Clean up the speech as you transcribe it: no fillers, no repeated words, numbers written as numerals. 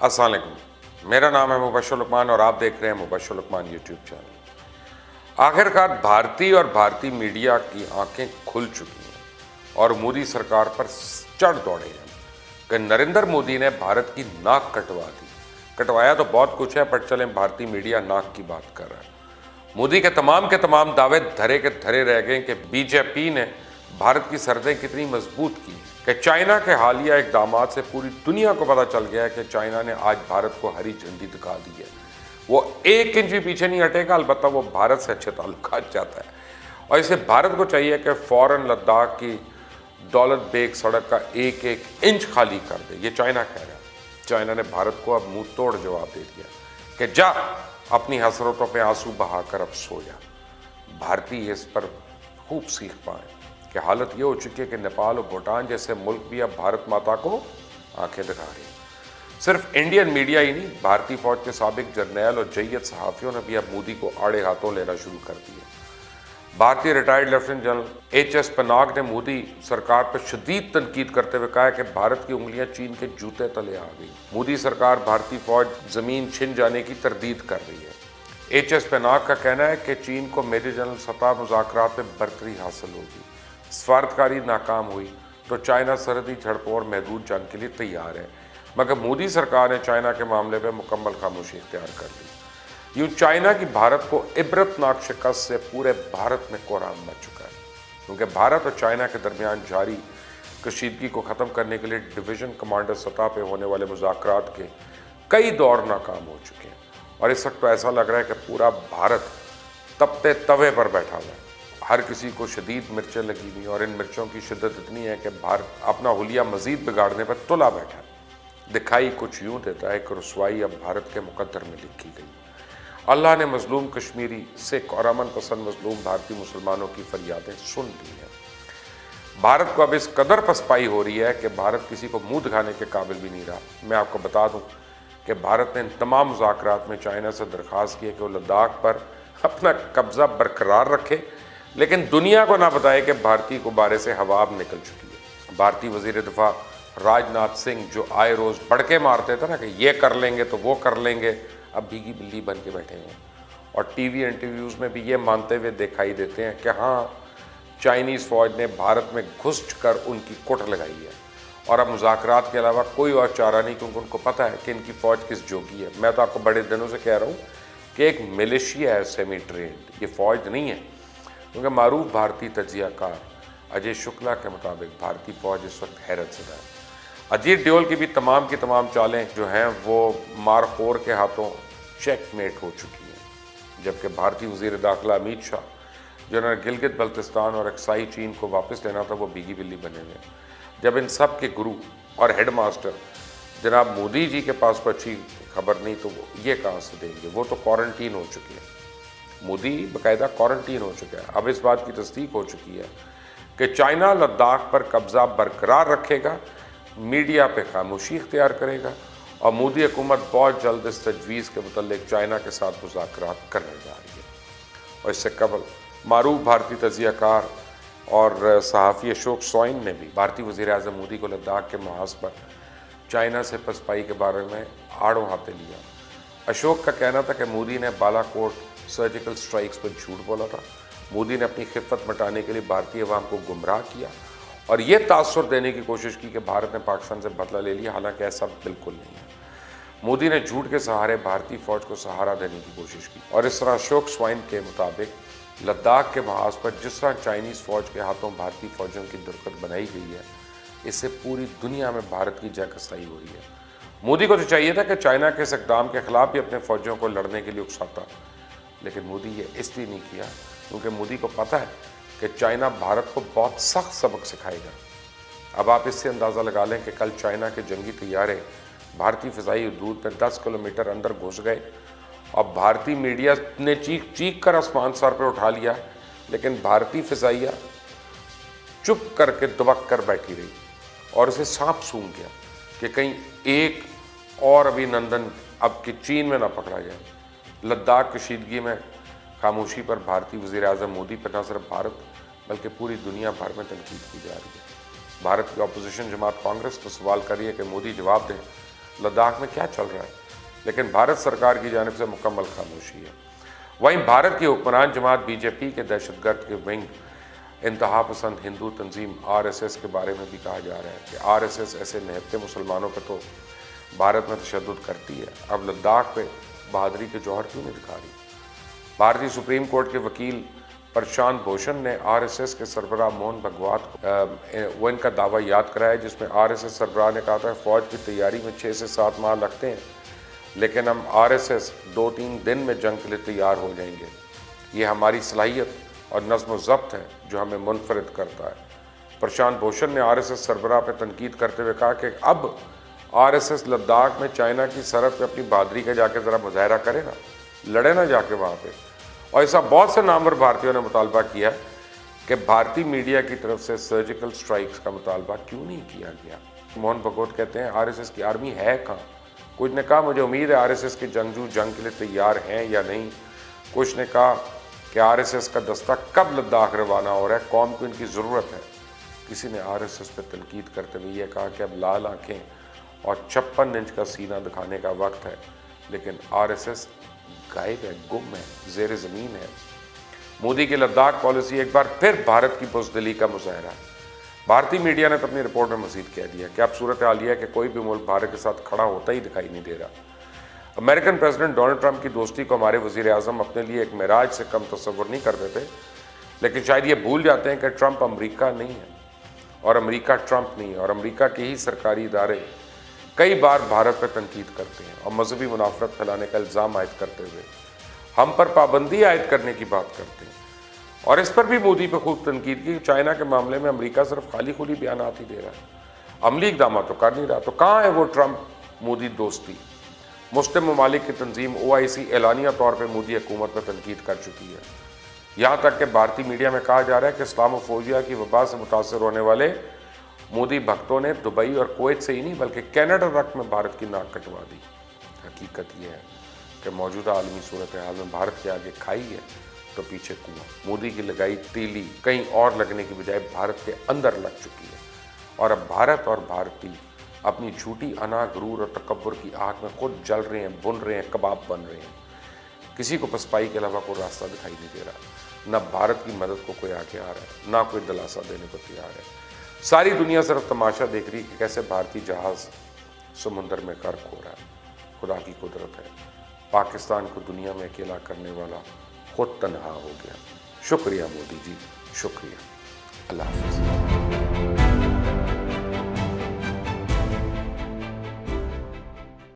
अस्सलाम वालेकुम। मेरा नाम है मुबश्शिर लुकमान और आप देख रहे हैं मुबश्शिर लुकमान यूट्यूब चैनल। आखिरकार भारतीय और भारतीय मीडिया की आंखें खुल चुकी हैं और मोदी सरकार पर चढ़ दौड़े हैं कि नरेंद्र मोदी ने भारत की नाक कटवा दी। कटवाया तो बहुत कुछ है, पर चलें भारतीय मीडिया नाक की बात कर रहा है। मोदी के तमाम दावे धरे के धरे रह गए कि बीजेपी ने भारत की सरहदें कितनी मजबूत की कि चाइना के हालिया इकदाम से पूरी दुनिया को पता चल गया है कि चाइना ने आज भारत को हरी झंडी दिखा दी है। वो एक इंच भी पीछे नहीं हटेगा, अलबत्ता वो भारत से अच्छे ताल्लुकात चाहता है और इसे भारत को चाहिए कि फौरन लद्दाख की दौलत बेग सड़क का एक एक इंच खाली कर दे। ये चाइना कह रहा है। चाइना ने भारत को अब मुंह तोड़ जवाब दे दिया कि जा अपनी हसरतों पे आंसू बहाकर अब सो जा। भारतीय इस पर खूब सीख पाए कि हालत ये हो चुकी है कि नेपाल और भूटान जैसे मुल्क भी अब भारत माता को आंखें दिखा रहे हैं। सिर्फ इंडियन मीडिया ही नहीं, भारतीय फौज के साबिक जर्नैल और जय्यद सहाफ़ियों ने भी अब मोदी को आड़े हाथों लेना शुरू कर दिया। भारतीय retired lieutenant general HS. Panag ने मोदी सरकार पर शदीद तनकीद करते हुए कहा कि भारत की उंगलियां चीन के जूते तले आ गई। मोदी सरकार भारतीय फौज जमीन छिन जाने की तरदीद कर रही है। एच.एस. पनाग का कहना है कि चीन को मेजर जनरल सतह मुज़ाकरात में बरतरी हासिल होगी। स्वार्थकारी नाकाम हुई तो चाइना सरहदी झड़पों और महदूद जंग के लिए तैयार है, मगर मोदी सरकार ने चाइना के मामले में मुकम्मल खामोशी इख्तियार कर ली। यूँ चाइना की भारत को इबरतनाक शिकस्त से पूरे भारत में कोहराम मच चुका है, क्योंकि भारत और चाइना के दरमियान जारी कशीदगी को ख़त्म करने के लिए डिवीज़न कमांडर सतह पर होने वाले मुज़ाकरात के कई दौर नाकाम हो चुके हैं और इस वक्त तो ऐसा लग रहा है कि पूरा भारत तपते तवे पर बैठा हुआ है। हर किसी को शदीद मिर्चें लगी हुई और इन मिर्चों की शिद्दत इतनी है कि भारत अपना हुलिया मजीद बिगाड़ने पर तुला बैठा है। दिखाई कुछ यूँ देता है कि रुसवाई अब भारत के मुकद्दर में लिखी गई। अल्लाह ने मजलूम कश्मीरी, सिख और अमन पसंद मजलूम भारतीय मुसलमानों की फरियादें सुन ली हैं। भारत को अब इस कदर पसपाई हो रही है कि भारत किसी को मुंह दिखाने के काबिल भी नहीं रहा। मैं आपको बता दूं कि भारत ने इन तमाम मुज़ाकरात में चाइना से दरख्वास्त की है कि वो लद्दाख पर अपना कब्जा बरकरार रखे, लेकिन दुनिया को ना बताए कि भारतीय गुब्बारे से हवा अब निकल चुकी है। भारतीय वज़ीर दिफा राजनाथ सिंह जो आए रोज़ बढ़के मारते थे ना कि ये कर लेंगे तो वो कर लेंगे, अब भीगी बिल्ली बन के बैठे हैं और टीवी इंटरव्यूज़ में भी ये मानते हुए दिखाई देते हैं कि हाँ, चाइनीज़ फ़ौज ने भारत में घुस कर उनकी कुट लगाई है और अब मुज़ाकरात के अलावा कोई और चारा नहीं, क्योंकि उनको पता है कि इनकी फ़ौज किस जोगी है। मैं तो आपको बड़े दिनों से कह रहा हूँ कि एक मिलिशिया है सेमी ट्रेंड, ये फ़ौज नहीं है। क्योंकि मारूफ भारतीय तजियाकार अजय शुक्ला के मुताबिक भारतीय फौज इस वक्त हैरत ज़दा है। अजीत डोवाल की भी तमाम चालें जो हैं वो मारखोर के हाथों चेकमेट हो चुकी हैं, जबकि भारतीय वज़ीर दाखिला अमित शाह जिन्होंने गिलगित बल्तिस्तान और अक्साई चीन को वापस लेना था, वो भीगी बिल्ली बने हुए हैं। जब इन सब के गुरु और हेड मास्टर जनाब मोदी जी के पास कोई अच्छी खबर नहीं तो वो ये कहाँ से देंगे। वो तो क्वारंटीन हो चुके हैं, मोदी बाकायदा क्वारंटीन हो चुका है। अब इस बात की तस्दीक हो चुकी है कि चाइना लद्दाख पर कब्जा बरकरार रखेगा, मीडिया पे खामोशी इख्तियार करेगा और मोदी हुकूमत बहुत जल्द इस तजवीज़ के मुतल्लिक चाइना के साथ मुज़ाकरात करने जा रही है। और इससे कबल मारूफ भारतीय तजियाकार और सहाफ़ी अशोक सोइन ने भी भारतीय वज़ीर आज़म मोदी को लद्दाख के महाज पर चाइना से पसपाई के बारे में आड़ों हाथे लिया। अशोक का कहना था कि मोदी ने बालाकोट सर्जिकल स्ट्राइक्स पर झूठ बोला था। मोदी ने अपनी खिफत मिटाने के लिए भारतीय अवाम को गुमराह किया और ये तासुर देने की कोशिश की कि भारत ने पाकिस्तान से बदला ले लिया, हालांकि ऐसा बिल्कुल नहीं है। मोदी ने झूठ के सहारे भारतीय फौज को सहारा देने की कोशिश की और इस तरह अशोक स्वाइन के मुताबिक लद्दाख के महाज पर जिस तरह चाइनीज़ फौज के हाथों भारतीय फौजियों की दुर्गत बनाई गई है, इससे पूरी दुनिया में भारत की जयकसाई हो रही है। मोदी को तो चाहिए था कि चाइना के इस इक़दाम के खिलाफ भी अपने फौजियों को लड़ने के लिए उकसाता, लेकिन मोदी ये इसलिए नहीं किया क्योंकि मोदी को पता है कि चाइना भारत को बहुत सख्त सबक सिखाएगा। अब आप इससे अंदाज़ा लगा लें कि कल चाइना के जंगी तैयारे भारतीय फ़िज़ाई हदूद में 10 किलोमीटर अंदर घुस गए और भारतीय मीडिया ने चीख चीख कर आसमान सर पर उठा लिया, लेकिन भारतीय फ़िज़ाइया चुप करके दुबक कर बैठी रही और उसे सांप सूंघ गया कि कहीं एक और अभिनंदन अब कि चीन में ना पकड़ा जाए। लद्दाख कशीदगी में खामोशी पर भारतीय वज़ीर आज़म मोदी पर न सिर्फ भारत बल्कि पूरी दुनिया भर में तनकीद की जा रही है। भारत की अपोजिशन जमात कांग्रेस तो सवाल कर रही है कि मोदी जवाब दें लद्दाख में क्या चल रहा है, लेकिन भारत सरकार की जानिब से मुकम्मल खामोशी है। वहीं भारत की हुक्मरान जमात बीजेपी के दहशतगर्द के विंग इंतहा पसंद हिंदू तंजीम आरएसएस के बारे में भी कहा जा रहा है कि आरएसएस ऐसे निहत्ते मुसलमानों पर तो भारत में तशद्दुद करती है, अब लद्दाख पे बहादुरी के जौहर क्यों नहीं दिखा रही। भारतीय सुप्रीम कोर्ट के वकील प्रशांत भूषण ने आरएसएस के सरबराह मोहन भागवत को इनका दावा याद कराया, जिसमें आरएसएस सरबराह ने कहा था फौज की तैयारी में 6 से 7 माह लगते हैं, लेकिन हम आरएसएस 2-3 दिन में जंग के लिए तैयार हो जाएंगे। ये हमारी सलाहियत और नज़्म ज़ब्त है जो हमें मुनफरिद करता है। प्रशांत भूषण ने आरएसएस सरबराह पर तनकीद करते हुए कहा कि अब आरएसएस लद्दाख में चाइना की सरहद पर अपनी बहादुरी का जाके ज़रा मुजाहरा करे ना, लड़े ना जाके वहाँ पे। और ऐसा बहुत से नामवर भारतीयों ने मुतालबा किया कि भारतीय मीडिया की तरफ से सर्जिकल स्ट्राइक्स का मुतालबा क्यों नहीं किया गया। मोहन भागवत कहते हैं आरएसएस की आर्मी है कहाँ। कुछ ने कहा मुझे उम्मीद है आरएसएस के जंगजू जंग के लिए तैयार हैं या नहीं। कुछ ने कहा कि आरएसएस का दस्ता कब लद्दाख रवाना हो रहा है, कौम को इनकी ज़रूरत है। किसी ने आरएसएस पर तनकीद करते हुए यह कहा कि अब लाल आँखें और 56 इंच का सीना दिखाने का वक्त है, लेकिन आरएसएस गायब है, गुम है, ज़ेर ज़मीन है। मोदी की लद्दाख पॉलिसी एक बार फिर भारत की बुज़दिली का मुजाहरा है। भारतीय मीडिया ने तो अपनी रिपोर्ट में मज़ीद कह दिया कि अब सूरत हाल है कि कोई भी मुल्क भारत के साथ खड़ा होता ही दिखाई नहीं दे रहा। अमेरिकन प्रेसिडेंट डोनाल्ड ट्रंप की दोस्ती को हमारे वज़ीर आज़म अपने लिए एक मिराज से कम तस्वुर नहीं करते थे, लेकिन शायद ये भूल जाते हैं कि ट्रंप अमेरिका नहीं है और अमेरिका ट्रंप नहीं है, और अमेरिका के ही सरकारी इदारे कई बार भारत पर तनकीद करते हैं और मजहबी मुनाफरत फैलाने का इल्ज़ाम आयद करते हुए हम पर पाबंदी आयद करने की बात करते हैं। और इस पर भी मोदी पर खूब तनकीद की। चाइना के मामले में अमेरिका सिर्फ खाली खुली बयानात ही दे रहा है, अमली इकदाम तो कर नहीं रहा। तो कहाँ है वो ट्रंप मोदी दोस्ती। मुस्लिम ममालिक की तंजीम OIC एलानिया तौर पर मोदी हुकूमत पर तनकीद कर चुकी है। यहाँ तक कि भारतीय मीडिया में कहा जा रहा है कि इस्लामोफोबिया की वबा से मुतासर होने वाले मोदी भक्तों ने दुबई और कुवैत से ही नहीं बल्कि कनाडा तक में भारत की नाक कटवा दी। हकीकत यह है कि मौजूदा आलमी सूरत हाल में भारत के आगे खाई है तो पीछे कुआं। मोदी की लगाई तीली कहीं और लगने की बजाय भारत के अंदर लग चुकी है, और अब भारत और भारतीय अपनी झूठी अना, गुरूर और तकब्बुर की आग में खुद जल रहे हैं, बुन रहे हैं, कबाब बन रहे हैं। किसी को पसपाई के अलावा कोई रास्ता दिखाई नहीं दे रहा। न भारत की मदद को कोई आगे आ रहा है, ना कोई दिलासा देने को तैयार है। सारी दुनिया सिर्फ तमाशा देख रही कि कैसे भारतीय जहाज़ समुंदर में गर्क हो रहा है। खुदा की कुदरत है, पाकिस्तान को दुनिया में अकेला करने वाला खुद तन्हा हो गया। शुक्रिया मोदी जी, शुक्रिया। अल्लाह हाफ़िज़।